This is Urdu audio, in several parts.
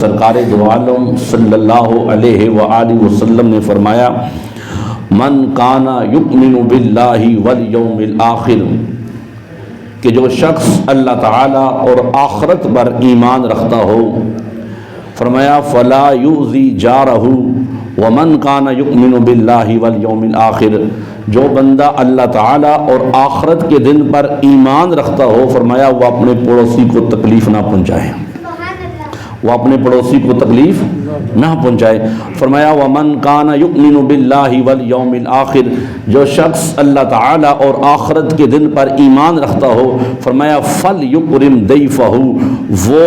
سرکار دو عالم صلی اللہ علیہ وآلہ وسلم نے فرمایا من کان یؤمن باللہ والیوم الآخر کہ جو شخص اللہ تعالی اور آخرت پر ایمان رکھتا ہو، فرمایا فلا یؤذی جارہ ومن کان یؤمن باللہ والیوم الآخر جو بندہ اللہ تعالی اور آخرت کے دن پر ایمان رکھتا ہو، فرمایا وہ اپنے پڑوسی کو تکلیف نہ پہنچائے، وہ اپنے پڑوسی کو تکلیف نہ پہنچائے۔ فرمایا وَمَنْ كَانَ يُؤْمِنُ بِاللَّهِ وَالْيَوْمِ الْآخِرِ جو شخص اللہ تعالی اور آخرت کے دن پر ایمان رکھتا ہو، فرمایا فَلْيُكْرِمْ ضَيْفَهُ وہ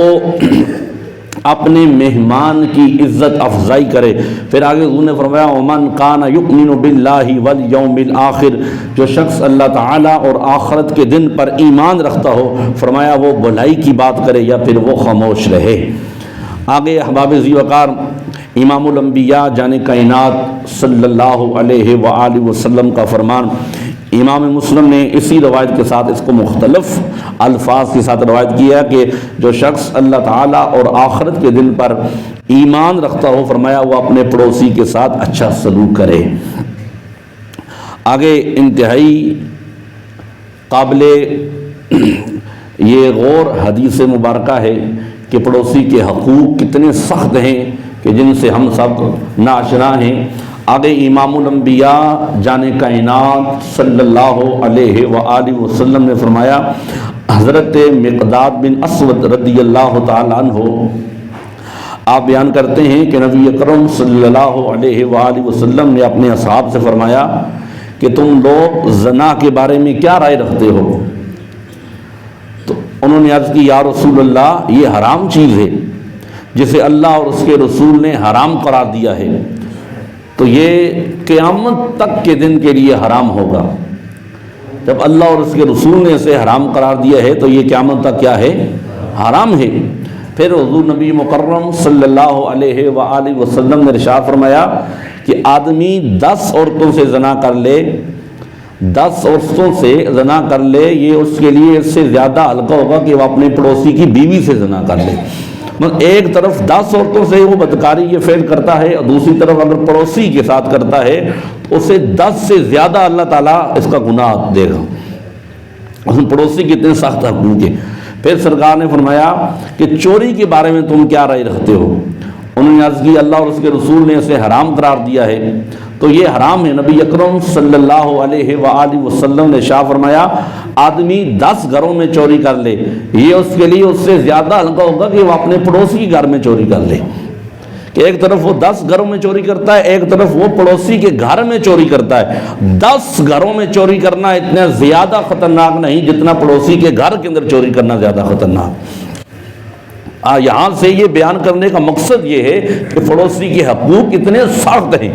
اپنے مہمان کی عزت افزائی کرے۔ پھر آگے حضور نے فرمایا وَمَنْ كَانَ يُؤْمِنُ بِاللَّهِ وَالْيَوْمِ الْآخِرِ جو شخص اللہ تعالی اور آخرت کے دن پر ایمان رکھتا ہو، فرمایا وہ بھلائی کی بات کرے یا پھر وہ خاموش رہے۔ آگے احباب ذی وقار امام الانبیاء جان کائنات صلی اللہ علیہ وآلہ وسلم کا فرمان، امام مسلم نے اسی روایت کے ساتھ اس کو مختلف الفاظ کے ساتھ روایت کیا کہ جو شخص اللہ تعالی اور آخرت کے دن پر ایمان رکھتا ہو، فرمایا وہ اپنے پڑوسی کے ساتھ اچھا سلوک کرے۔ آگے انتہائی قابل یہ غور حدیث مبارکہ ہے کہ پڑوسی کے حقوق کتنے سخت ہیں کہ جن سے ہم سب ناآشنا ہیں۔ آگے امام الانبیاء جان کائنات صلی اللہ علیہ وآلہ وسلم نے فرمایا، حضرت مقداد بن اسود رضی اللہ تعالیٰ عنہ آپ بیان کرتے ہیں کہ نبی اکرم صلی اللہ علیہ وآلہ وسلم نے اپنے اصحاب سے فرمایا کہ تم لوگ زنا کے بارے میں کیا رائے رکھتے ہو؟ تو انہوں نے عرض کی یا رسول اللہ یہ حرام چیز ہے جسے اللہ اور اس کے رسول نے حرام قرار دیا ہے، تو یہ قیامت تک کے دن کے لیے حرام ہوگا۔ جب اللہ اور اس کے رسول نے اسے حرام قرار دیا ہے تو یہ قیامت تک کیا ہے؟ حرام ہے۔ پھر حضور نبی مکرم صلی اللہ علیہ وآلہ وسلم نے ارشاد فرمایا کہ آدمی 10 عورتوں سے زنا کر لے، 10 عورتوں سے زنا کر لے، یہ اس کے لیے اس سے زیادہ ہلکا ہوگا کہ وہ اپنے پڑوسی کی بیوی سے زنا کر لے۔ ایک طرف 10 عورتوں سے وہ بدکاری یہ فعل کرتا ہے اور دوسری طرف اگر پڑوسی کے ساتھ کرتا ہے تو اسے 10 سے زیادہ اللہ تعالیٰ اس کا گناہ دے گا۔ اس پڑوسی کے اتنے سخت حقوق ہیں۔ پھر سرکار نے فرمایا کہ چوری کے بارے میں تم کیا رائے رکھتے ہو؟ انہوں نے عرض کی اللہ اور اس کے رسول نے اسے حرام قرار دیا ہے، تو یہ حرام ہے۔ نبی اکرم صلی اللہ علیہ وآلہ وسلم نے ارشاد فرمایا آدمی 10 گھروں میں چوری کر لے، یہ اس کے لیے اس سے زیادہ ہلکا ہوگا کہ وہ اپنے پڑوسی کے گھر میں چوری کر لے۔ کہ ایک طرف وہ 10 گھروں میں چوری کرتا ہے، ایک طرف وہ پڑوسی کے گھر میں چوری کرتا ہے۔ 10 گھروں میں چوری کرنا اتنا زیادہ خطرناک نہیں جتنا پڑوسی کے گھر کے اندر چوری کرنا زیادہ خطرناک۔ یہاں سے یہ بیان کرنے کا مقصد یہ ہے کہ پڑوسی کے حقوق کتنے سخت ہیں۔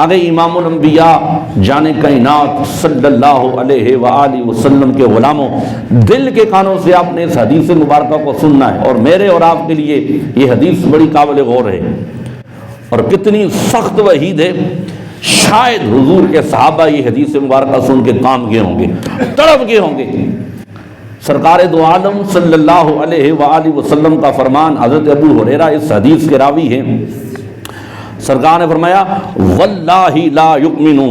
آگے امام الانبیاء جان کائنات صلی اللہ علیہ وآلہ وسلم کے غلاموں، دل کے کانوں سے آپ نے اس حدیث مبارکہ کو سننا ہے، اور میرے اور آپ کے لیے یہ حدیث بڑی قابل غور ہے اور کتنی سخت وعید ہے۔ شاید حضور کے صحابہ یہ حدیث مبارکہ سن کے کام گئے ہوں گے، تڑپ گئے ہوں گے۔ سرکار دو عالم صلی اللہ علیہ وآلہ وسلم کا فرمان، حضرت ابو ہریرہ اس حدیث کے راوی ہیں، سرکار نے فرمایا واللہ لا یؤمنو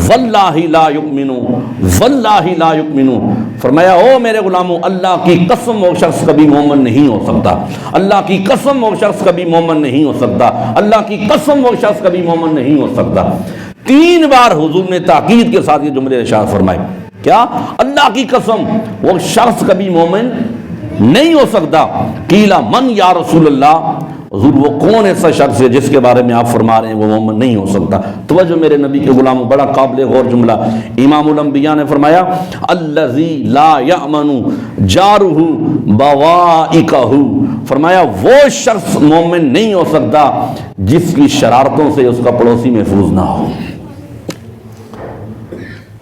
واللہ لا یؤمنو واللہ لا یؤمنو، فرمایا او میرے غلاموں اللہ کی قسم وہ شخص کبھی مومن نہیں ہو سکتا، اللہ کی قسم وہ شخص کبھی مومن نہیں ہو سکتا، اللہ کی قسم وہ شخص کبھی مومن نہیں ہو سکتا۔ 3 بار حضور نے تاکید کے ساتھ یہ جملے ارشاد فرمائے، کیا؟ اللہ کی قسم وہ شخص کبھی مومن نہیں ہو سکتا۔ قیل من یا رسول اللہ، حضور وہ کون ایسا شخص ہے جس کے بارے میں آپ فرما رہے ہیں وہ مومن نہیں ہو سکتا؟ توجہ میرے نبی کے غلاموں، بڑا قابل غور جملہ۔ امام الانبیاء نے فرمایا الذی لا یأمن جارہ بوائقہ، فرمایا وہ شخص مومن نہیں ہو سکتا جس کی شرارتوں سے اس کا پڑوسی محفوظ نہ ہو۔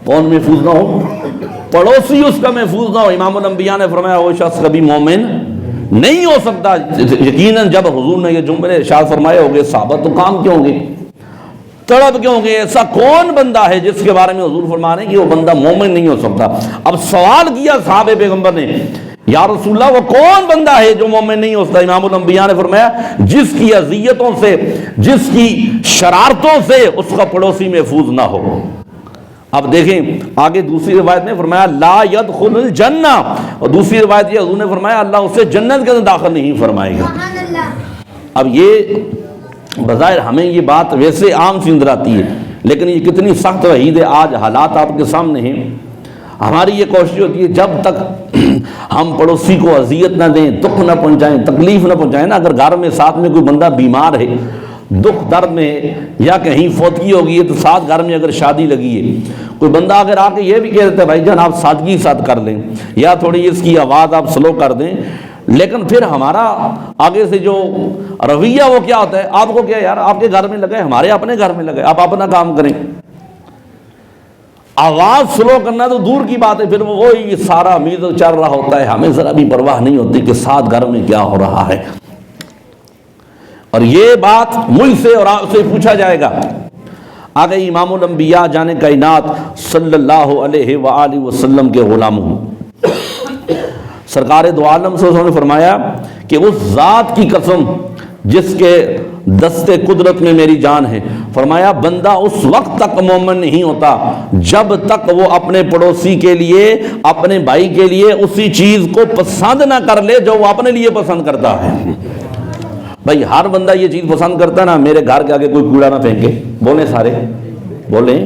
کون محفوظ نہ ہو؟ پڑوسی اس کا محفوظ نہ ہو۔ امام الانبیاء نے فرمایا وہ شخص کبھی مومن نہیں ہو سکتا۔ یقیناً جب حضور نے یہ جملے ارشاد فرمائے ہوگے صحابہ تو کام کیوں گے، تڑپ کیوں گے؟ ایسا کون بندہ ہے جس کے بارے میں حضور فرما رہے ہیں کہ وہ بندہ مومن نہیں ہو سکتا؟ اب سوال کیا صحابہ پیغمبر نے یا رسول اللہ وہ کون بندہ ہے جو مومن نہیں ہوتا؟ امام الانبیاء نے فرمایا جس کی اذیتوں سے، جس کی شرارتوں سے اس کا پڑوسی محفوظ نہ ہو۔ اب دیکھیں آگے دوسری روایت میں فرمایا لا يدخل الجنہ، اور دوسری روایت یہ حضور نے فرمایا اللہ اسے جنت کے اندر داخل نہیں فرمائے گا۔ اب یہ بظاہر ہمیں یہ بات ویسے عام سی نظر آتی ہے، لیکن یہ کتنی سخت وعید ہے۔ آج حالات آپ کے سامنے ہیں، ہماری یہ کوشش ہوتی ہے جب تک ہم پڑوسی کو اذیت نہ دیں، دکھ نہ پہنچائیں، تکلیف نہ پہنچائیں نا، اگر گھر میں ساتھ میں کوئی بندہ بیمار ہے، دکھ درد میں ہے، یا کہیں فوتگی ہوگی ہے، تو ساتھ گھر میں اگر شادی لگی ہے، کوئی بندہ اگر آ کے یہ بھی کہہ دیتا ہے بھائی جان آپ سادگی ساتھ کر لیں، یا تھوڑی اس کی آواز آپ سلو کر دیں، لیکن پھر ہمارا آگے سے جو رویہ وہ کیا ہوتا ہے، آپ کو کیا یار آپ کے گھر میں لگے، ہمارے اپنے گھر میں لگے، آپ اپنا کام کریں۔ آواز سلو کرنا تو دور کی بات ہے، پھر وہی سارا میوزک چل رہا ہوتا ہے، ہمیں ذرا بھی پرواہ نہیں ہوتی کہ ساتھ گھر میں کیا ہو رہا ہے۔ اور یہ بات مجھ سے اور آپ سے پوچھا جائے گا۔ آگے امام الانبیاء جان کائنات صلی اللہ علیہ وآلہ وسلم کے غلاموں، سرکار دو عالم صلی اللہ علیہ وسلم نے فرمایا کہ اس ذات کی قسم جس کے دست قدرت میں میری جان ہے، فرمایا بندہ اس وقت تک مومن نہیں ہوتا جب تک وہ اپنے پڑوسی کے لیے، اپنے بھائی کے لیے اسی چیز کو پسند نہ کر لے جو وہ اپنے لیے پسند کرتا ہے۔ بھائی ہر بندہ یہ چیز پسند کرتا ہے نا، میرے گھر کے آگے کوئی کوڑا نہ پھینکے، بولیں سارے بولیں،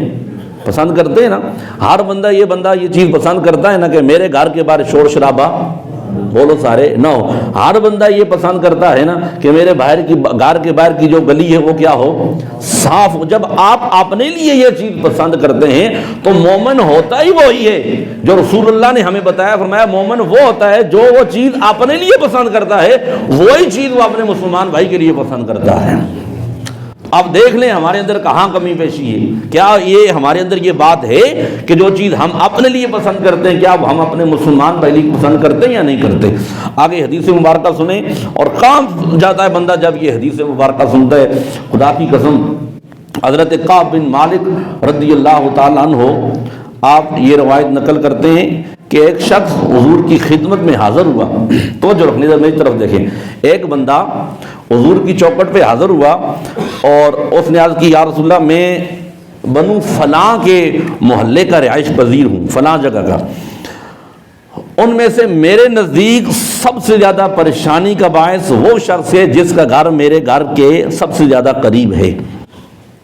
پسند کرتے ہیں نا، ہر بندہ یہ چیز پسند کرتا ہے نا کہ میرے گھر کے باہر شور شرابہ، بولو سارے نہ ہو۔ ہر بندہ یہ پسند کرتا ہے نا کہ میرے گھر کے باہر کی جو گلی ہے وہ کیا ہو، صاف ہو۔ جب آپ اپنے لیے یہ چیز پسند کرتے ہیں تو مومن ہوتا ہی وہی ہے جو رسول اللہ نے ہمیں بتایا، فرمایا مومن وہ ہوتا ہے جو وہ چیز اپنے لیے پسند کرتا ہے، وہی چیز وہ اپنے مسلمان بھائی کے لیے پسند کرتا ہے۔ اب دیکھ لیں ہمارے اندر کہاں کمی پیشی ہے، کیا یہ ہمارے اندر یہ بات ہے کہ جو چیز ہم اپنے لیے پسند کرتے ہیں کیا ہم اپنے مسلمان بھائی کو پسند کرتے ہیں یا نہیں کرتے؟ آگے حدیث مبارکہ سنیں، اور کام جاتا ہے بندہ جب یہ حدیث مبارکہ سنتا ہے۔ خدا کی قسم حضرت کعب بن مالک رضی اللہ تعالیٰ عنہ آپ یہ روایت نقل کرتے ہیں کہ ایک شخص حضور کی خدمت میں حاضر ہوا، توجہ رکھنے سے میری طرف دیکھیں، ایک بندہ حضور کی چوکٹ پہ حاضر ہوا اور اس نے عرض کی یا رسول اللہ میں بنو فلاں کے محلے کا رہائش پذیر ہوں، فلاں جگہ کا، ان میں سے میرے نزدیک سب سے زیادہ پریشانی کا باعث وہ شخص ہے جس کا گھر میرے گھر کے سب سے زیادہ قریب ہے۔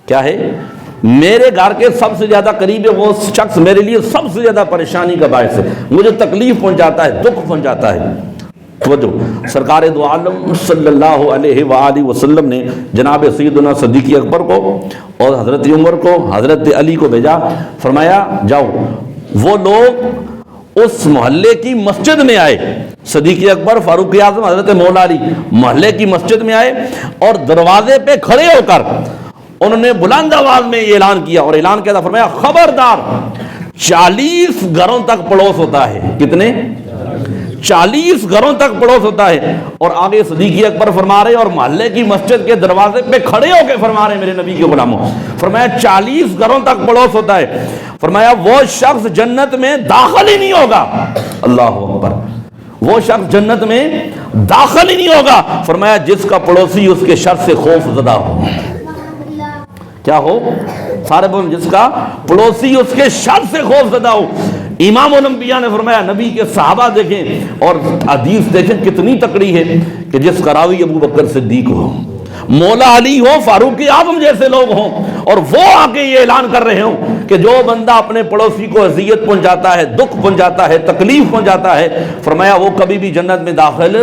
کیا ہے؟ میرے گھر کے سب سے زیادہ قریب ہے، وہ شخص میرے لیے سب سے زیادہ پریشانی کا باعث ہے، مجھے تکلیف پہنچاتا ہے، دکھ پہنچاتا ہے۔ توجہ، سرکار دو عالم صلی اللہ علیہ وآلہ وسلم نے جناب سیدنا صدیق اکبر کو اور حضرت عمر کو، حضرت علی کو بھیجا، فرمایا جاؤ۔ وہ لوگ اس محلے کی مسجد میں آئے، صدیق اکبر، فاروق اعظم، حضرت مولا علی محلے کی مسجد میں آئے اور دروازے پہ کھڑے ہو کر انہوں نے بلند آواز میں یہ اعلان کیا، اور اعلان کیا تھا، فرمایا خبردار 40 گھروں تک پڑوس ہوتا ہے۔ کتنے؟ 40 گھروں تک پڑوس ہوتا ہے۔ اور آگے صدیق اکبر فرما رہے اور محلے کی مسجد کے دروازے پہ کھڑے ہو کے فرما رہے میرے نبی کے غلاموں، فرمایا 40 گھروں تک پڑوس ہوتا ہے، فرمایا وہ شخص جنت میں داخل ہی نہیں ہوگا۔ اللہ اکبر، وہ شخص جنت میں داخل ہی نہیں ہوگا، فرمایا جس کا پڑوسی اس کے شر سے خوف زدہ ہو۔ کیا ہو؟ سارے بول، جس کا پڑوسی اس کے شر سے خوف زدہ ہو۔ امام الانبیاء نے فرمایا، نبی کے صحابہ دیکھیں اور حدیث دیکھیں کتنی تکڑی ہے کہ جس کا راوی ابو بکر صدیق ہو، مولا علی ہو، فاروق اعظم جیسے لوگ ہوں، اور وہ آگے یہ اعلان کر رہے ہوں کہ جو بندہ اپنے پڑوسی کو اذیت پہنچاتا ہے، دکھ پہنچاتا ہے، تکلیف پہنچاتا ہے، فرمایا وہ کبھی بھی جنت میں داخل،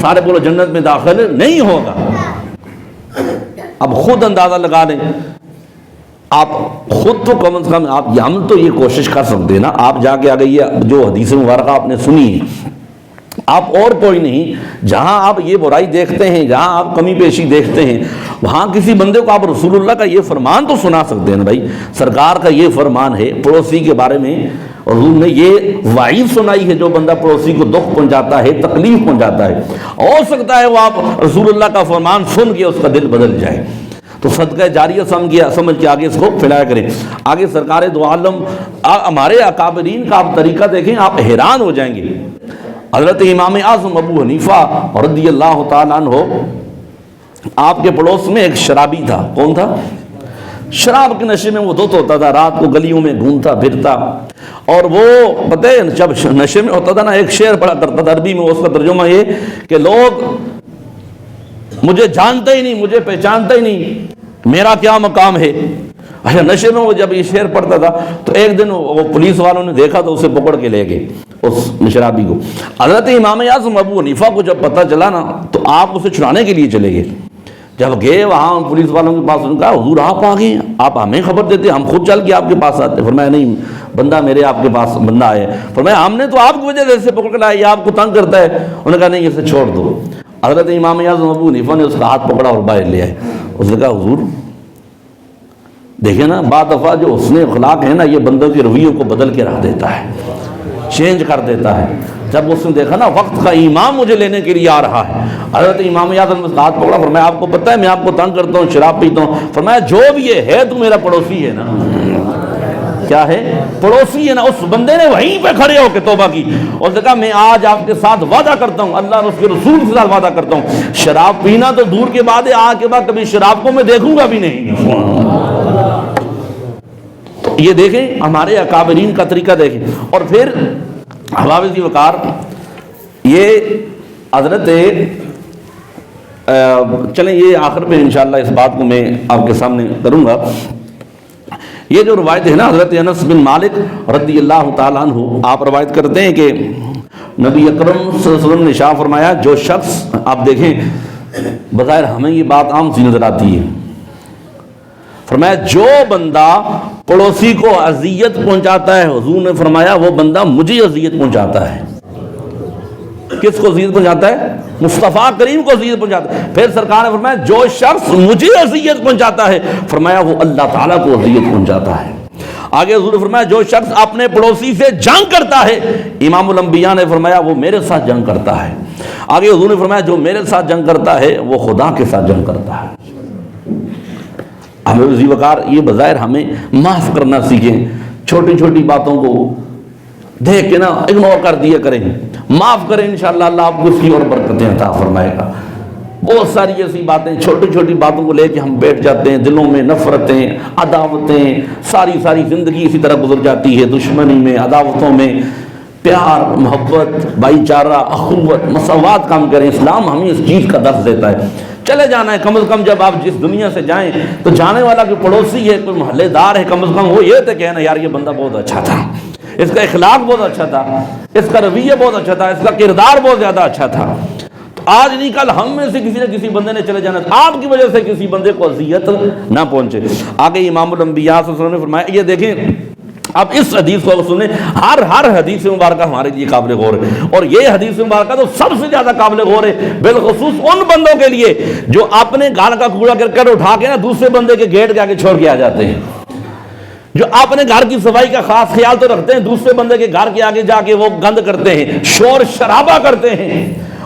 سارے بولو جنت میں داخل نہیں ہوگا۔ اب خود اندازہ لگا لیں، آپ خود تو کم از کم ہم تو یہ کوشش کر سکتے ہیں نا، آپ جا کے آگے یہ جو حدیث مبارکہ آپ نے سنی ہے، آپ اور کوئی نہیں، جہاں آپ یہ برائی دیکھتے ہیں، جہاں آپ کمی پیشی دیکھتے ہیں، وہاں کسی بندے کو آپ رسول اللہ کا یہ فرمان تو سنا سکتے ہیں نا۔ بھائی سرکار کا یہ فرمان ہے پڑوسی کے بارے میں، اور حضور نے یہ وعید سنائی ہے جو بندہ پڑوسی کو دکھ پہنچاتا ہے، تکلیف پہنچاتا ہے، ہو سکتا ہے وہ آپ رسول اللہ کا فرمان سن کے اس کا دل بدل جائے، تو صدقہ جاریہ سمجھ کے آگے اس کو پھیلایا کریں۔ آگے سرکار دو عالم، ہمارے اکابرین کا آپ طریقہ دیکھیں، آپ حیران ہو جائیں گے۔ حضرت امام اعظم ابو حنیفہ رضی اللہ تعالیٰ عنہ، آپ کے پڑوس میں ایک شرابی تھا۔ کون تھا؟ شراب کے نشے میں وہ دھت ہوتا تھا، رات کو گلیوں میں گھومتا پھرتا، اور وہ پتہ ہے جب نشے میں ہوتا تھا نا، ایک شعر پڑھا کرتا تھا عربی میں، اس کا ترجمہ یہ کہ لوگ مجھے جانتے ہی نہیں، مجھے پہچانتے ہی نہیں، میرا کیا مقام ہے۔ اچھا، نشے میں وہ جب یہ شعر پڑھتا تھا تو ایک دن وہ پولیس والوں نے دیکھا تو اسے پکڑ کے لے گئے، اس شرابی کو۔ حضرت امام اعظم ابو حنیفہ کو جب پتہ چلا نا تو آپ اسے چھڑانے کے لیے چلے گئے۔ جب گئے وہاں پولیس والوں کے پاس، انہوں نے کہا حضور آپ آ گئے، آپ ہمیں خبر دیتے، ہم خود چل کے آپ کے پاس آتے۔ فرمایا نہیں، بندہ میرے آپ کے پاس بندہ آئے۔ فرمایا ہم نے تو آپ کی وجہ سے اسے پکڑ کے لایا، یہ آپ کو تنگ کرتا ہے۔ انہوں نے کہا نہیں، اسے چھوڑ دو۔ حضرت امام اعظم ابو حنیفہ نے اس کا ہاتھ پکڑا اور باہر لے آئے۔ اس نے کہا حضور دیکھیں نا، بعض دفعہ جو حسن اخلاق ہے نا، یہ بندوں کے رویوں کو بدل کے رکھ دیتا ہے، چینج کر دیتا ہے۔ جب اس نے دیکھا نا وقت کا امام مجھے لینے کے لیے آ رہا ہے، حضرت امام اعظم نے ہاتھ پکڑا۔ فرمایا آپ کو پتہ ہے میں آپ کو تنگ کرتا ہوں، شراب پیتا ہوں۔ فرمایا جو بھی یہ ہے تو میرا پڑوسی ہے نا۔ کیا ہے؟ پڑوسی ہے نا۔ اس بندے نے وہیں پہ کھڑے ہو کے توبہ کی اور نے کہا میں آج آپ کے ساتھ وعدہ کرتا ہوں، اللہ اور اس کے رسول کے ساتھ وعدہ کرتا ہوں، شراب پینا تو دور کے بعد ہے، آج کے بعد کبھی شراب کو میں دیکھوں گا بھی نہیں۔ یہ دیکھیں ہمارے اکابرین کا طریقہ دیکھیں۔ اور پھر حوافظ وقار، یہ حضرت چلیں یہ آخر میں انشاءاللہ اس بات کو میں آپ کے سامنے کروں گا۔ یہ جو روایت ہے نا، حضرت انس بن مالک رضی اللہ تعالیٰ عنہ آپ روایت کرتے ہیں کہ نبی اکرم صلی اللہ علیہ وسلم نے ارشاد فرمایا، جو شخص، آپ دیکھیں بظاہر ہمیں یہ بات عام سی نظر آتی ہے، فرمایا جو بندہ پڑوسی کو اذیت پہنچاتا ہے، حضور نے فرمایا وہ بندہ مجھے اذیت پہنچاتا ہے۔ کس کو اذیت پہنچاتا ہے؟ مصطفیٰ کریم کو اذیت پہنچاتا ہے۔ پھر سرکار نے فرمایا جو شخص مجھے اذیت پہنچاتا ہے، فرمایا وہ اللہ تعالیٰ کو اذیت پہنچاتا ہے۔ آگے حضور نے فرمایا جو شخص اپنے پڑوسی سے جنگ کرتا ہے، امام الانبیاء نے فرمایا وہ میرے ساتھ جنگ کرتا ہے۔ آگے حضور نے فرمایا جو میرے ساتھ جنگ کرتا ہے وہ خدا کے ساتھ جنگ کرتا ہے۔ حضرت وقار، یہ بظاہر ہمیں معاف کرنا سیکھیں، چھوٹی چھوٹی باتوں کو دیکھ کے نا اگنور کر دیا کریں، معاف کریں، انشاءاللہ اللہ آپ کو اس کی اور برکتیں عطا فرمائے گا۔ بہت ساری ایسی باتیں، چھوٹی چھوٹی باتوں کو لے کے ہم بیٹھ جاتے ہیں، دلوں میں نفرتیں، عداوتیں، ساری زندگی اسی طرح گزر جاتی ہے، دشمنی میں، عداوتوں میں۔ پیار، محبت، بھائی چارہ، اخوت، مساوات کام کریں۔ اسلام ہمیں اس چیز کا درس دیتا ہے۔ چلے جانا ہے، کم از کم جب آپ جس دنیا سے جائیں تو جانے والا کوئی پڑوسی ہے، کوئی محلے دار ہے، کم از کم وہ یہ تو کہنا یار یہ بندہ بہت اچھا تھا، اس کا اخلاق بہت اچھا تھا، اس کا رویہ بہت اچھا تھا، اس کا کردار بہت زیادہ اچھا تھا۔ تو آج نہیں کل ہم میں سے کسی نہ کسی بندے نے چلے جانا، آپ کی وجہ سے کسی بندے کو اذیت نہ پہنچے۔ آگے امام الانبیاء صلی اللہ علیہ وسلم نے فرمایا، یہ دیکھیں اب اس حدیث کو سنیں، ہر حدیث مبارکہ ہمارے لیے قابل غور ہے، اور یہ حدیث مبارکہ تو سب سے زیادہ قابل غور ہے، بالخصوص ان بندوں کے لیے جو اپنے گھر کا کوڑا کرکٹ اٹھا کے نا دوسرے بندے کے گیٹ کے آگے چھوڑ کے آ جاتے ہیں، جو اپنے گھر کی صفائی کا خاص خیال تو رکھتے ہیں، دوسرے بندے کے گھر کے آگے جا کے وہ گند کرتے ہیں، شور شرابہ کرتے ہیں،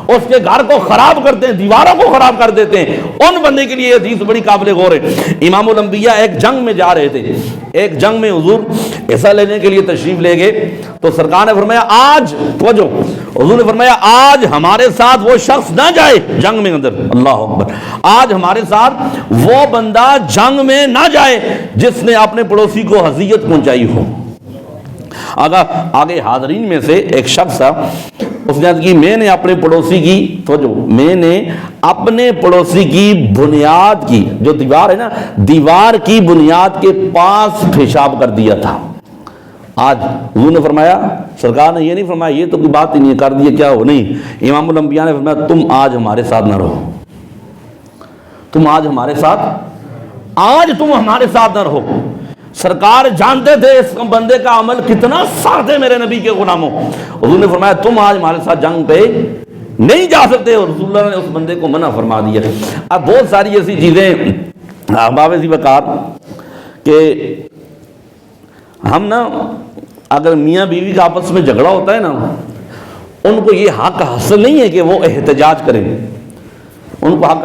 اس کے گھر کو خراب کرتے ہیں، دیواروں کو خراب کر دیتے ہیں، ان بندے کے لیے یہ حدیث بڑی قابل غور ہے۔ امام الانبیاء ایک جنگ میں جا رہے تھے، ایک جنگ میں حضور حصہ لینے کے لیے تشریف لے گئے، تو سرکار نے فرمایا آج توجہ، حضور نے فرمایا آج ہمارے ساتھ وہ شخص نہ جائے جنگ میں اندر، اللہ اکبر، آج ہمارے ساتھ وہ بندہ جنگ میں نہ جائے جس نے اپنے پڑوسی کو اذیت پہنچائی ہو۔ آگے حاضرین میں سے ایک شخص تھا، اس نے کہ میں نے اپنے پڑوسی کی میں نے اپنے پڑوسی کی بنیاد کی جو دیوار ہے نا، دیوار کی بنیاد کے پاس پیشاب کر دیا تھا۔ آج حضور نے فرمایا، سرکار نے یہ نہیں فرمایا یہ تو کوئی بات ہی نہیں کر دیا کیا ہو، نہیں، امام الانبیاء نے فرمایا تم آج ہمارے ساتھ نہ رہو، تم آج ہمارے ساتھ نہ رہو۔ سرکار جانتے تھے اس بندے کا عمل کتنا سخت ہے میرے نبی کے غلاموں، حضور نے فرمایا تم آج ہمارے ساتھ جنگ پہ نہیں جا سکتے، اور رسول اللہ نے اس بندے کو منع فرما دیا۔ اب بہت ساری ایسی چیزیں احباب ذی وقار کہ ہم نا اگر میاں بیوی کا آپس میں جھگڑا ہوتا ہے نا، ان کو یہ حق حاصل نہیں ہے کہ وہ احتجاج کریں، ان کو حق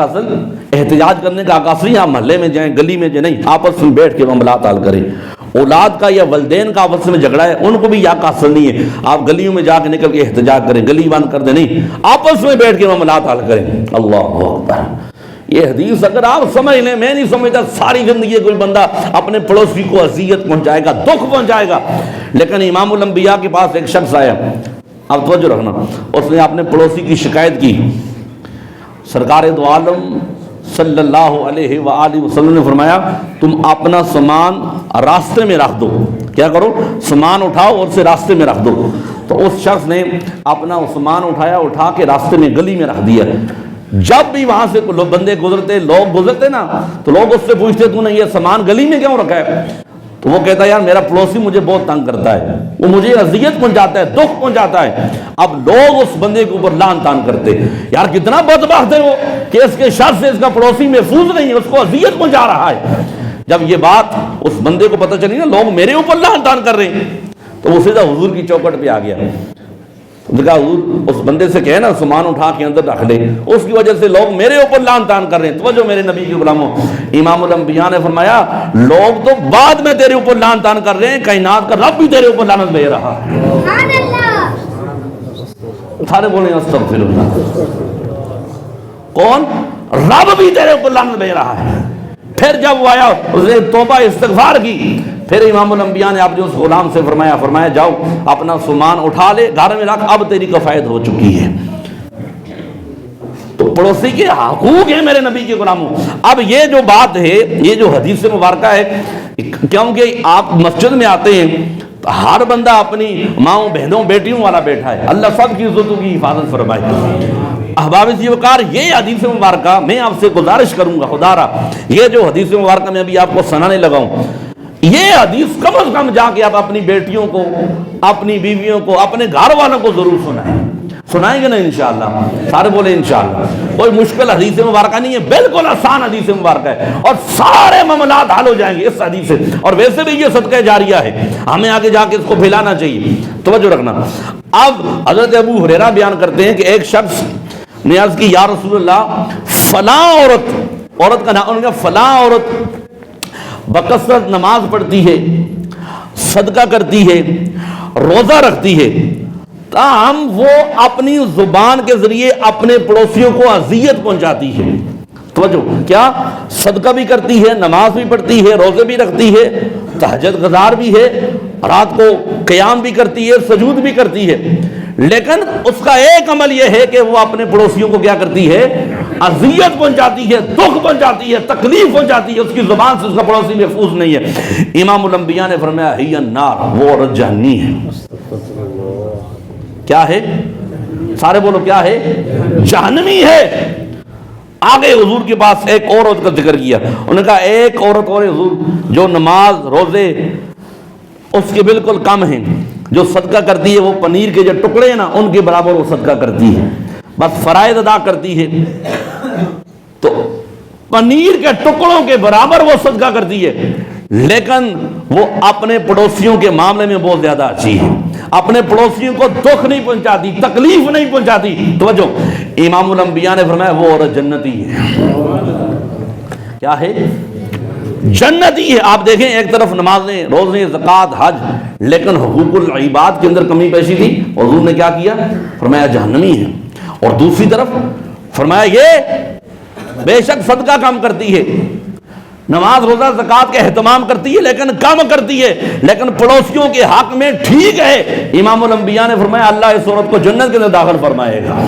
احتجاج کرنے کا حق نہیں، آپ محلے میں جائیں، گلی میں جائیں، نہیں، آپس میں بیٹھ کے معاملات حل کریں۔ اولاد کا یا والدین کا آپس میں جھگڑا ہے، ان کو بھی یا کا اثر نہیں ہے آپ گلیوں میں جا کے نکل کے احتجاج کریں، گلی بند کر دیں، نہیں، آپس میں بیٹھ کے معاملات حل کریں۔ اللہ اکبر۔ یہ حدیث اگر آپ سمجھ لیں، میں نہیں سمجھتا ساری زندگی کوئی بندہ اپنے پڑوسی کو اذیت پہنچائے گا، دکھ پہنچائے گا۔ لیکن امام الانبیاء کے پاس ایک شخص آیا، اب توجہ رکھنا، اس نے اپنے پڑوسی کی شکایت کی۔ سرکار دو عالم صلی اللہ علیہ وآلہ وسلم نے فرمایا تم اپنا سامان راستے میں رکھ دو، کیا کرو، سامان اٹھاؤ اور اسے راستے میں رکھ دو۔ تو اس شخص نے اپنا سامان اٹھایا، اٹھا کے راستے میں گلی میں رکھ دیا۔ جب بھی وہاں سے بندے گزرتے، لوگ گزرتے نا، تو لوگ اس سے پوچھتے تو نے یہ سامان گلی میں کیوں رکھا ہے؟ تو وہ کہتا ہے یار میرا پڑوسی مجھے بہت تنگ کرتا ہے، وہ مجھے اذیت پہنچاتا ہے، دکھ پہنچاتا ہے۔ اب لوگ اس بندے کے اوپر لعن طعن کرتے، یار کتنا بدبخت ہے وہ کہ اس کے شر سے اس کا پڑوسی محفوظ نہیں ہے، اس کو اذیت پہنچا رہا ہے۔ جب یہ بات اس بندے کو پتہ چلی نا لوگ میرے اوپر لعن طعن کر رہے ہیں، تو وہ سیدھا حضور کی چوکھٹ پہ آ گیا۔ کہا حضور اس بندے سے کہے نا سامان اٹھا کے اندر رکھ لے، اس کی وجہ سے لوگ میرے اوپر لعن طعن کر رہے ہیں۔ توجہ میرے نبی کے غلاموں، امام الانبیاء نے فرمایا لوگ تو بعد میں تیرے اوپر لعن طعن کر رہے ہیں، کائنات کا رب بھی تیرے اوپر لعنت بھیج رہا ہے۔ سارے بولیں استغفر اللہ۔ کون؟ رب بھی تیرے اوپر لعنت بھیج رہا ہے۔ پھر جب وہ آیا اس نے توبہ استغفار کی، پھر امام الانبیاء نے آپ جو اس غلام سے فرمایا جاؤ اپنا سامان اٹھا لے، گھر میں رکھ، اب تیری کفایت ہو چکی ہے۔ تو پڑوسی کے حقوق ہیں میرے نبی کے غلاموں۔ اب یہ جو بات ہے، یہ جو حدیث مبارکہ ہے، کیونکہ آپ مسجد میں آتے ہیں ہر بندہ اپنی ماؤں بہنوں بیٹیوں والا بیٹھا ہے، اللہ سب کی عزتوں کی حفاظت فرمائے۔ احباب وقار، یہ حدیث مبارکہ میں آپ سے گزارش کروں گا خدا را، یہ جو حدیث مبارکہ میں ابھی آپ کو سنانے لگا ہوں، یہ حدیث کم از کم جا کے آپ اپنی بیٹیوں کو، اپنی بیویوں کو، اپنے گھر والوں کو ضرور سنائیں گے نا انشاءاللہ۔ سارے بولے انشاءاللہ۔ کوئی مشکل حدیث مبارکہ نہیں ہے، بالکل آسان حدیث مبارکہ ہے، اور سارے معاملات حل ہو جائیں گے اس حدیث سے۔ اور ویسے بھی یہ صدقہ جاریہ ہے، ہمیں آگے جا کے اس کو پھیلانا چاہیے۔ توجہ رکھنا۔ اب حضرت ابو ہریرہ بیان کرتے ہیں کہ ایک شخص نے عرض کی یا رسول اللہ فلاں عورت کا نام، ان کا فلاں عورت بکثرت نماز پڑھتی ہے، صدقہ کرتی ہے، روزہ رکھتی ہے، تاہم وہ اپنی زبان کے ذریعے اپنے پڑوسیوں کو اذیت پہنچاتی ہے۔ توجہ، کیا صدقہ بھی کرتی ہے، نماز بھی پڑھتی ہے، روزے بھی رکھتی ہے، تہجد گزار بھی ہے، رات کو قیام بھی کرتی ہے، سجود بھی کرتی ہے، لیکن اس کا ایک عمل یہ ہے کہ وہ اپنے پڑوسیوں کو کیا کرتی ہے؟ اذیت پہنچاتی ہے، دکھ پہنچاتی ہے، تکلیف پہنچاتی ہے، اس کی زبان سے اس کا پڑوسی محفوظ نہیں ہے۔ امام الانبیاء نے فرمایا ہی النار، وہ عورت جہنمی ہے۔ کیا ہے؟ سارے بولو کیا ہے؟ جہنمی ہے۔ آگے حضور کے پاس ایک اور عورت کا ذکر کیا، انہوں نے کہا ایک عورت اور حضور جو نماز روزے اس کے بالکل کم ہیں، جو صدقہ کرتی ہے وہ پنیر کے جو ٹکڑے ہیں نا ان کے برابر وہ صدقہ کرتی ہے، بس فرائض ادا کرتی ہے، تو پنیر کے ٹکڑوں کے برابر وہ صدقہ کرتی ہے، لیکن وہ اپنے پڑوسیوں کے معاملے میں بہت زیادہ اچھی ہے، اپنے پڑوسیوں کو دکھ نہیں پہنچاتی، تکلیف نہیں پہنچاتی۔ توجہ، امام الانبیاء نے فرمایا وہ عورت جنتی ہے۔ کیا ہے؟ جنتی ہے۔ آپ دیکھیں ایک طرف نمازیں، روزے، زکوٰۃ، حج، لیکن حقوق العباد کے اندر کمی پیشی تھی، حضور نے کیا کیا؟ فرمایا جہنمی ہے۔ اور دوسری طرف فرمایا یہ بے شک صدقہ کم کرتی ہے، نماز روزہ زکوٰۃ کا اہتمام کرتی ہے لیکن کم کرتی ہے، لیکن پڑوسیوں کے حق میں ٹھیک ہے۔ امام الانبیاء نے فرمایا اللہ اس عورت کو جنت کے اندر داخل فرمائے گا۔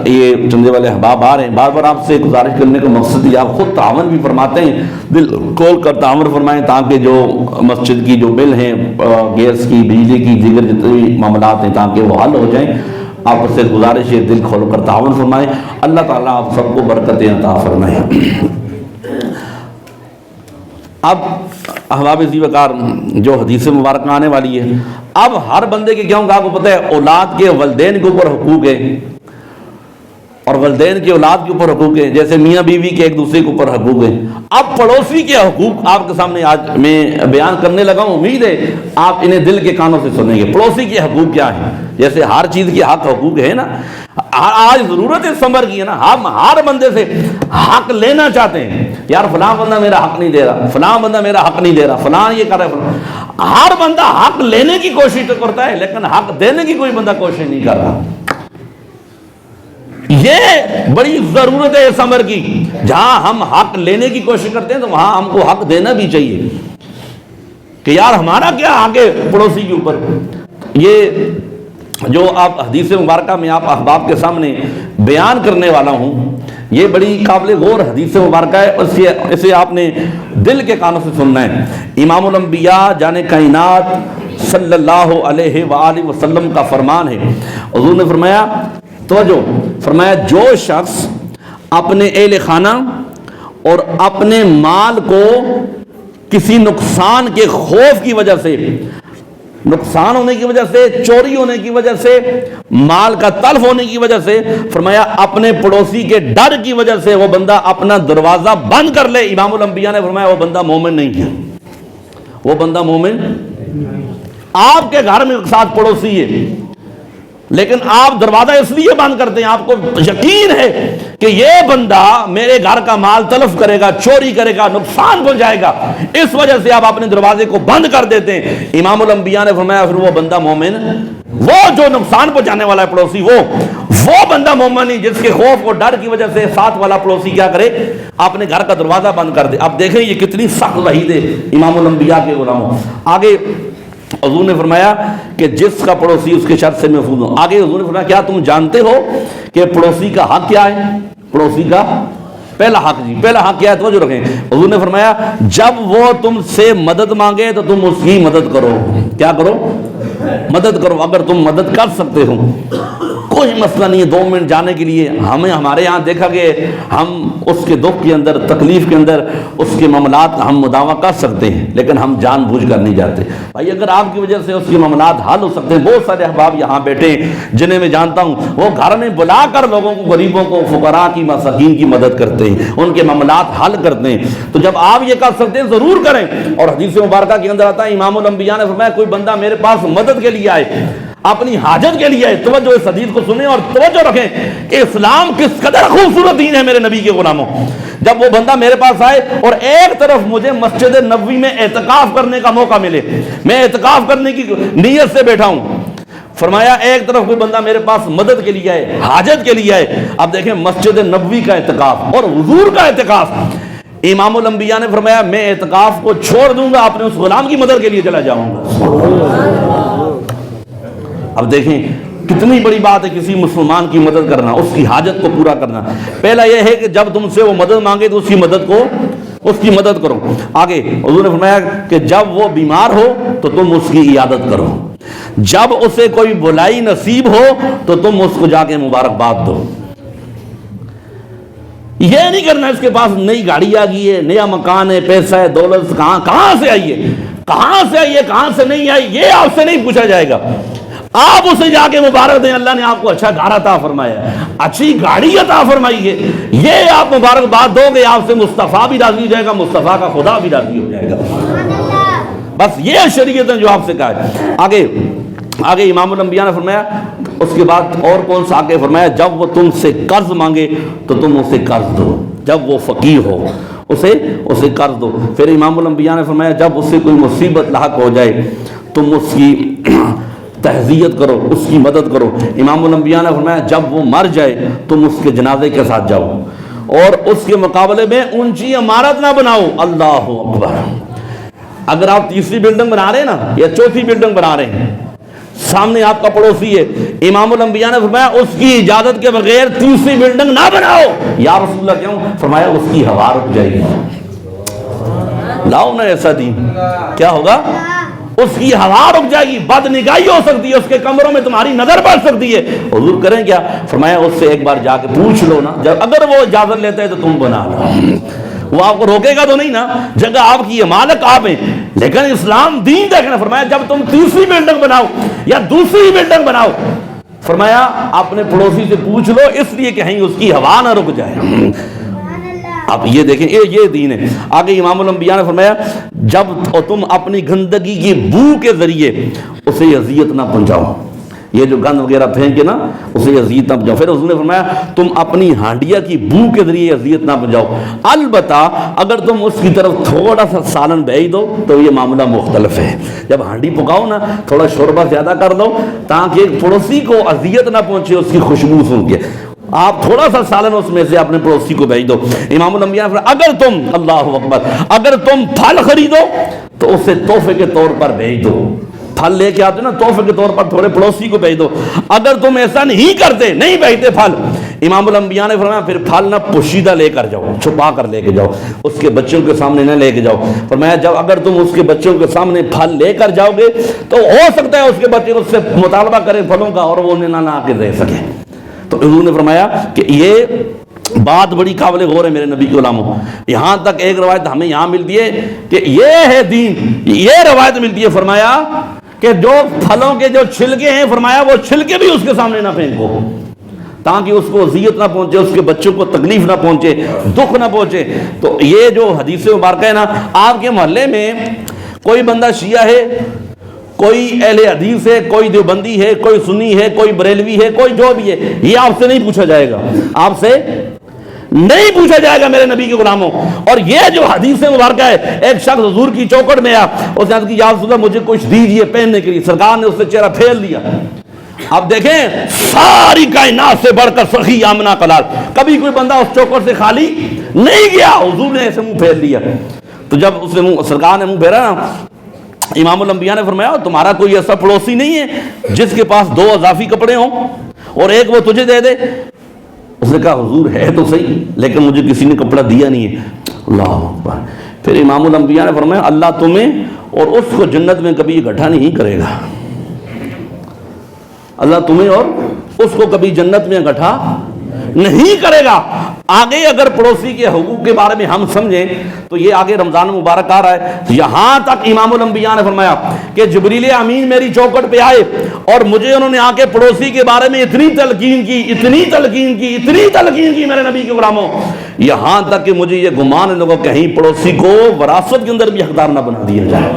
یہ چندے والے احباب آ رہے ہیں، بار بار آپ سے گزارش کرنے کا مقصد یہ، آپ خود تعاون بھی فرماتے ہیں، دل کھول کر تعاون فرمائیں تاکہ جو مسجد کی جو بل ہیں، گیس کی، بجلی کی، دیگر جتنے بھی معاملات ہیں تاکہ وہ حل ہو جائیں۔ آپ سے گزارش ہے دل کھول کر تعاون فرمائیں، اللہ تعالیٰ آپ سب کو برکتیں عطا فرمائیں۔ اب احباب ذی وقار جو حدیث مبارکہ آنے والی ہے، اب ہر بندے کے کیوں آپ کو پتہ ہے اولاد کے والدین کے اوپر حقوق ہے، اور والدین کے اولاد کے اوپر حقوق ہیں، جیسے میاں بیوی کے ایک دوسرے کے اوپر حقوق ہیں۔ اب پڑوسی کے حقوق آپ کے سامنے آج میں بیان کرنے لگا ہوں، امید ہے آپ انہیں دل کے کانوں سے سنیں گے۔ پڑوسی کے حقوق کیا ہیں؟ جیسے ہر چیز کے حقوق ہے نا، آج ضرورت ہے ثمر کی ہے نا، ہم ہر بندے سے حق لینا چاہتے ہیں، یار فلاں بندہ میرا حق نہیں دے رہا، فلاں بندہ میرا حق نہیں دے رہا، فلاں یہ کر رہا ہے، فلاں۔ ہر بندہ حق لینے کی کوشش تو کرتا ہے لیکن حق دینے کی کوئی بندہ کوشش نہیں کر رہا۔ یہ بڑی ضرورت ہے اس امر کی، جہاں ہم حق لینے کی کوشش کرتے ہیں تو وہاں ہم کو حق دینا بھی چاہیے کہ یار ہمارا کیا حق ہے پڑوسی کے اوپر۔ یہ جو آپ حدیث مبارکہ میں آپ احباب کے سامنے بیان کرنے والا ہوں، یہ بڑی قابل غور حدیث مبارکہ ہے، اسے آپ نے دل کے کانوں سے سننا ہے۔ امام الانبیاء جان کائنات صلی اللہ علیہ وآلہ وسلم کا فرمان ہے، حضور نے فرمایا، توجہ فرمایا، جو شخص اپنے اہل خانہ اور اپنے مال کو کسی نقصان کے خوف کی وجہ سے، نقصان ہونے کی وجہ سے، چوری ہونے کی وجہ سے، مال کا تلف ہونے کی وجہ سے، فرمایا اپنے پڑوسی کے ڈر کی وجہ سے وہ بندہ اپنا دروازہ بند کر لے، امام الانبیاء نے فرمایا وہ بندہ مومن نہیں ہے، وہ بندہ مومن۔ آپ کے گھر میں ساتھ پڑوسی ہے لیکن آپ دروازہ اس لیے بند کرتے ہیں، آپ کو یقین ہے کہ یہ بندہ میرے گھر کا مال تلف کرے گا، چوری کرے گا، نقصان پہنچائے گا، اس وجہ سے آپ اپنے دروازے کو بند کر دیتے ہیں۔ امام الانبیاء نے فرمایا پھر وہ بندہ مومن، وہ جو نقصان پہنچانے والا ہے پڑوسی، وہ بندہ مومن نہیں جس کے خوف اور ڈر کی وجہ سے ساتھ والا پڑوسی کیا کرے، اپنے گھر کا دروازہ بند کر دے۔ اب دیکھیں یہ کتنی سخت وعید ہے امام الانبیاء کے غلاموں۔ آگے حضور نے فرمایا کہ جس کا پڑوسی اس کے شر سے محفوظ ہو۔ آگے حضور نے فرمایا کیا تم جانتے ہو کہ پڑوسی کا حق کیا ہے؟ پڑوسی کا پہلا حق، جی پہلا حق کیا ہے؟ توجہ رکھیں، حضور نے فرمایا جب وہ تم سے مدد مانگے تو تم اس کی مدد کرو۔ کیا کرو؟ مدد کرو۔ اگر تم مدد کر سکتے ہو کوئی مسئلہ نہیں ہے، 2 منٹ جانے کے لیے ہمارے یہاں دیکھا کہ ہم اس کے دکھ کے اندر، تکلیف کے اندر اس کے معاملات ہم مداوع کر سکتے ہیں لیکن ہم جان بوجھ کر نہیں جاتے۔ بھائی اگر آپ کی وجہ سے اس کے معاملات حل ہو سکتے ہیں، بہت سارے احباب یہاں بیٹھے ہیں جنہیں میں جانتا ہوں وہ گھر میں بلا کر لوگوں کو، غریبوں کو، فقراء کی، مساکین کی مدد کرتے ہیں، ان کے معاملات حل کرتے ہیں۔ تو جب آپ یہ کر سکتے ہیں ضرور کریں۔ اور حدیث مبارکہ کے اندر آتا ہے امام الانبیاء نے فرمایا کوئی بندہ میرے پاس مدد کے لیے آئے، اپنی حاجت کے لیے آئے، توجہ اس حدیث کو سنیں اور توجہ رکھیں کہ اسلام کس قدر خوبصورت دین ہے میرے نبی کے غلاموں۔ جب وہ بندہ میرے پاس آئے اور ایک طرف مجھے مسجد نبوی میں اعتکاف کرنے کا موقع ملے، میں اعتکاف کرنے کی نیت سے بیٹھا ہوں، فرمایا ایک طرف کوئی بندہ میرے پاس مدد کے لیے آئے، حاجت کے لیے آئے۔ اب دیکھیں مسجد نبوی کا اعتکاف اور حضور کا اعتکاف، امام الانبیاء نے فرمایا میں اعتکاف کو چھوڑ دوں گا، اپنے اس غلام کی مدد کے لیے چلا جاؤں گا۔ اب دیکھیں کتنی بڑی بات ہے کسی مسلمان کی مدد کرنا، اس کی حاجت کو پورا کرنا۔ پہلا یہ ہے کہ جب تم سے وہ مدد مانگے تو اس کی مدد کرو۔ آگے حضور نے فرمایا کہ جب وہ بیمار ہو تو تم اس کی عیادت کرو، جب اسے کوئی بھلائی نصیب ہو تو تم اس کو جا کے مبارکباد دو۔ یہ نہیں کرنا اس کے پاس نئی گاڑی آ گئی ہے، نیا مکان ہے، پیسہ ہے، دولت کہاں سے آئی ہے، کہاں سے نہیں آئی، یہ آپ سے نہیں پوچھا جائے گا۔ آپ اسے جا کے مبارک دیں اللہ نے آپ کو اچھا گھر عطا فرمایا ہے، اچھی گاڑی عطا فرمائی ہے، یہ آپ مبارکباد دو گے، آپ سے مصطفیٰ بھی راضی ہو جائے گا، مصطفیٰ کا خدا بھی راضی ہو جائے گا۔ بس یہ شریعت ہے جو آپ سے کہا ہے۔ آگے امام الانبیاء نے فرمایا اس کے بعد اور کون سا آگے فرمایا جب وہ تم سے قرض مانگے تو تم اسے قرض دو، جب وہ فقیر ہو اسے قرض دو۔ پھر امام الانبیاء نے فرمایا جب اس سے کوئی مصیبت لاحق ہو جائے تم اس کی تہذیت کرو، اس کی مدد کرو۔ امام الانبیاء نے فرمایا جب وہ مر جائے تم اس کے جنازے کے ساتھ جاؤ اور اس کے مقابلے میں اونچی عمارت نہ بناؤ۔ اللہ اکبر۔ اگر آپ تیسری بلڈنگ بنا رہے ہیں نا یا چوتھی بلڈنگ بنا رہے ہیں، سامنے آپ کا پڑوسی ہے، امام الانبیاء نے فرمایا اس کی اجازت کے بغیر تیسری بلڈنگ نہ بناؤ۔ یا رسول اللہ کیوں؟ فرمایا اس کی ہوا رک جائے گی۔ لاؤ نا ایسا دین، کیا ہوگا؟ اس کی ہوا رک جائے گی، بد نگاہی ہو سکتی ہے، اس کے کمروں میں تمہاری نظر پڑ سکتی ہے۔ حضور کریں کیا؟ فرمایا اس سے ایک بار جا کے پوچھ لو نا، اگر وہ اجازت لیتا ہے تو تم بنا لو، وہ آپ کو روکے گا تو نہیں نا، جگہ آپ کی ہے، مالک آپ ہیں۔ لیکن اسلام دین دیکھنا، فرمایا جب تم تیسری بلڈنگ بناؤ یا دوسری بلڈنگ بناؤ، فرمایا اپنے پڑوسی سے پوچھ لو، اس لیے کہ کہیں اس کی ہوا نہ رک جائے۔ اب یہ دیکھیں یہ دین ہے۔ آگے امام الانبیاء نے فرمایا جب تم اپنی گندگی کی بو کے ذریعے اسے اذیت نہ پہنچاؤ، یہ جو گند وغیرہ پھینکے نا اسے اذیت نہ پہنچاؤ۔ پھر حضور نے فرمایا تم اپنی ہانڈیا کی بو کے ذریعے اذیت نہ پہنچاؤ، البتہ اگر تم اس کی طرف تھوڑا سا سالن بھیج دو تو یہ معاملہ مختلف ہے۔ جب ہانڈی پکاؤ نا تھوڑا شوربہ زیادہ کر دو تاکہ پڑوسی کو اذیت نہ پہنچے اس کی خوشبو سن کے، آپ تھوڑا سا سالن اس میں سے اپنے پڑوسی کو بھیج دو۔ امام الانبیاء نے فرمایا اگر تم، اللہ اکبر، اگر تم پھل خریدو تو اسے تحفے کے طور پر بھیج دو، پھل لے کے آتے نا تحفے کے طور پر تھوڑے پڑوسی کو بھیج دو۔ اگر تم ایسا نہیں کرتے، نہیں بھیجتے پھل، امام الانبیاء نے فرمایا پھر پھل نہ پوشیدہ لے کر جاؤ، چھپا کر لے کے جاؤ، اس کے بچوں کے سامنے نہ لے کے جاؤ۔ فرمایا جب اگر تم اس کے بچوں کے سامنے پھل لے کر جاؤ گے تو ہو سکتا ہے اس کے بچے اس سے مطالبہ کریں پھلوں کا اور وہ انہیں نہ آ کے دے سکے۔ تو حضور نے فرمایا کہ یہ بات بڑی قابل غور ہے میرے نبی کے غلاموں۔ یہاں تک ایک روایت ہمیں یہاں ملتی ہے کہ یہ ہے دین، یہ روایت ملتی ہے فرمایا کہ جو پھلوں کے جو چھلکے ہیں فرمایا وہ چھلکے بھی اس کے سامنے نہ پھینکو تاکہ اس کو اذیت نہ پہنچے، اس کے بچوں کو تکلیف نہ پہنچے، دکھ نہ پہنچے۔ تو یہ جو حدیث مبارکہ ہے نا، آپ کے محلے میں کوئی بندہ شیعہ ہے، کوئی اہل حدیث ہے، کوئی دیوبندی ہے، کوئی سنی ہے، کوئی بریلوی ہے، کوئی جو بھی ہے، یہ آپ سے نہیں پوچھا جائے گا، آپ سے نہیں پوچھا جائے گا میرے نبی کے غلاموں۔ اور یہ جو حدیث مبارکہ ہے، ایک شخص حضور کی چوکھٹ میں آیا، اس نے عرض کی یا رسول اللہ مجھے کچھ دیجئے پہننے کے لیے، سرکار نے اس سے چہرہ پھیر لیا۔ اب دیکھیں ساری کائنات سے بڑھ کر سخی آمنہ کلال، کبھی کوئی بندہ اس چوکھٹ سے خالی نہیں گیا، حضور نے ایسے منہ پھیر لیا۔ تو جب اس نے سرکار نے منہ پھیرا نا، امام الانبیاء نے فرمایا تمہارا کوئی ایسا پڑوسی نہیں ہے جس کے پاس 2 اضافی کپڑے ہوں اور ایک وہ تجھے دے دے؟ اس نے کہا حضور ہے تو صحیح لیکن مجھے کسی نے کپڑا دیا نہیں ہے۔ اللہ اکبر۔ پھر امام الانبیاء نے فرمایا اللہ تمہیں اور اس کو جنت میں کبھی اکٹھا نہیں کرے گا، اللہ تمہیں اور اس کو کبھی جنت میں اکٹھا نہیں کرے گا۔ آگے اگر پڑوسی کے حقوق کے بارے میں ہم سمجھیں تو یہ آگے رمضان مبارک آ رہا ہے، یہاں تک امام الانبیاء نے فرمایا کہ جبریل امین میری چوکھٹ پہ آئے اور مجھے انہوں نے آ کے پڑوسی کے بارے میں اتنی تلقین کی میرے نبی کے غلاموں، یہاں تک کہ مجھے یہ گمان لگا کہیں پڑوسی کو وراثت کے اندر بھی حقدار نہ بنا دیا جائے۔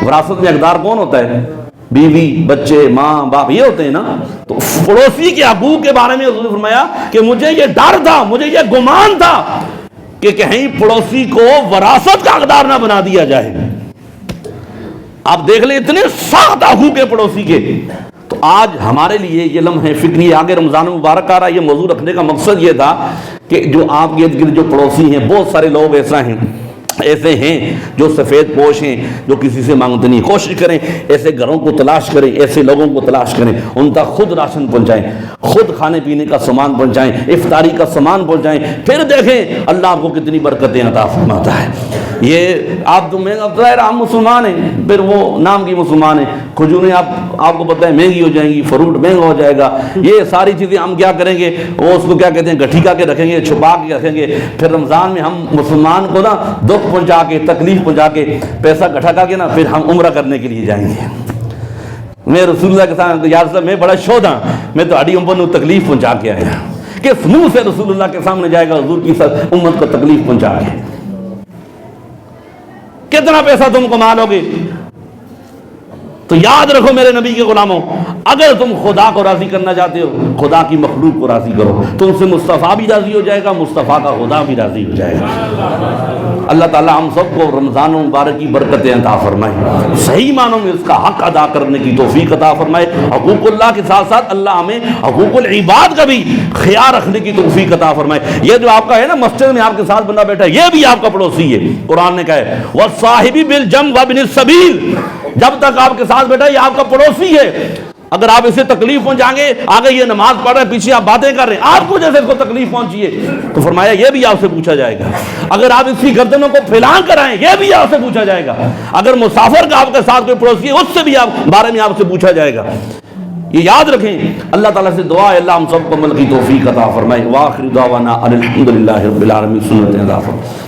وراثت میں حقدار کون ہوتا ہے؟ بیوی، بچے، ماں، باپ، یہ ہوتے ہیں نا۔ تو پڑوسی کے حقوق کے بارے میں حضور نے فرمایا کہ مجھے یہ ڈر تھا، مجھے یہ گمان تھا کہ کہیں پڑوسی کو وراثت کا حقدار نہ بنا دیا جائے۔ آپ دیکھ لیں اتنے سخت حقوق ہیں پڑوسی کے۔ تو آج ہمارے لیے یہ لمحہ فکری، آگے رمضان مبارک آ رہا ہے، یہ موضوع رکھنے کا مقصد یہ تھا کہ جو آپ کے ارد گرد جو پڑوسی ہیں، بہت سارے لوگ ایسے ہیں جو سفید پوش ہیں، جو کسی سے مانگتے نہیں۔ کوشش کریں ایسے گھروں کو تلاش کریں، ایسے لوگوں کو تلاش کریں، ان تک خود راشن پہنچائیں، خود کھانے پینے کا سامان پہنچائیں، افطاری کا سامان پہنچائیں، پھر دیکھیں اللہ آپ کو کتنی برکتیں عطا فرماتا ہے۔ یہ آپ تو ظاہر ہم مسلمان ہیں، پھر وہ نام کی مسلمان ہیں، کھجوریں آپ کو پتہ ہے مہنگی ہو جائیں گی، فروٹ مہنگا ہو جائے گا، یہ ساری چیزیں ہم کیا کریں گے، وہ اس کو کیا کہتے ہیں گٹھی کا کے رکھیں گے، چھپا کے رکھیں گے۔ پھر رمضان میں ہم مسلمان کو نا دکھ پہنچا کے، تکلیف پہنچا کے، پیسہ اکٹھا کر کے نا پھر ہم عمرہ کرنے کے لیے جائیں گے۔ میں رسول اللہ کے ساتھ یا رسول اللہ میں بڑا شود ہاں، میں تو اڑی امت کو تکلیف پہنچا کے آیا، کس منہ سے رسول اللہ کے سامنے جائے گا حضور کی امت کو تکلیف پہنچا کے؟ کتنا پیسہ تم کما لو گے؟ تو یاد رکھو میرے نبی کے غلاموں، اگر تم خدا کو راضی کرنا چاہتے ہو، خدا کی مخلوق کو راضی کرو، تم سے مصطفیٰ بھی راضی ہو جائے گا، مصطفیٰ کا خدا بھی راضی ہو جائے گا۔ اللہ تعالیٰ ہم سب کو رمضان مبارک کی برکتیں عطا فرمائے، صحیح معنوں میں اس کا حق ادا کرنے کی توفیق عطا فرمائے۔ حقوق اللہ کے ساتھ ساتھ اللہ ہمیں حقوق العباد کا بھی خیال رکھنے کی توفیق عطا فرمائے۔ یہ جو آپ کا ہے نا مسجد میں آپ کے ساتھ بندہ بیٹھا ہے، یہ بھی آپ کا پڑوسی ہے۔ قرآن نے کہا ہے وَالصَّاحِبِ بِالْجَنبِ وَابْنِ السَّبِيلِ، جب تک آپ کے ساتھ بیٹھا ہے یہ آپ کا پڑوسی ہے۔ اگر آپ اسے تکلیف پہنچائیں گے، آگے یہ نماز پڑھ رہے ہیں، پیچھے آپ باتیں کر رہے ہیں، آپ کو جیسے اس کو تکلیف پہنچی ہے، تو فرمایا یہ بھی آپ سے پوچھا جائے گا۔ اگر آپ اس کی گردنوں کو پھیلا کر آئیں، یہ بھی آپ سے پوچھا جائے گا۔ اگر مسافر کا آپ کے ساتھ کوئی پڑوسی ہے، اس سے بھی آپ بارے میں آپ سے پوچھا جائے گا۔ یہ یاد رکھیں، اللہ تعالیٰ سے دعا ہے اللہ ہم سب کو عمل کی توفیق عطا فرمائے۔ وآخر دعوانا الحمدللہ رب العالمین، سنت ادا فرمائے۔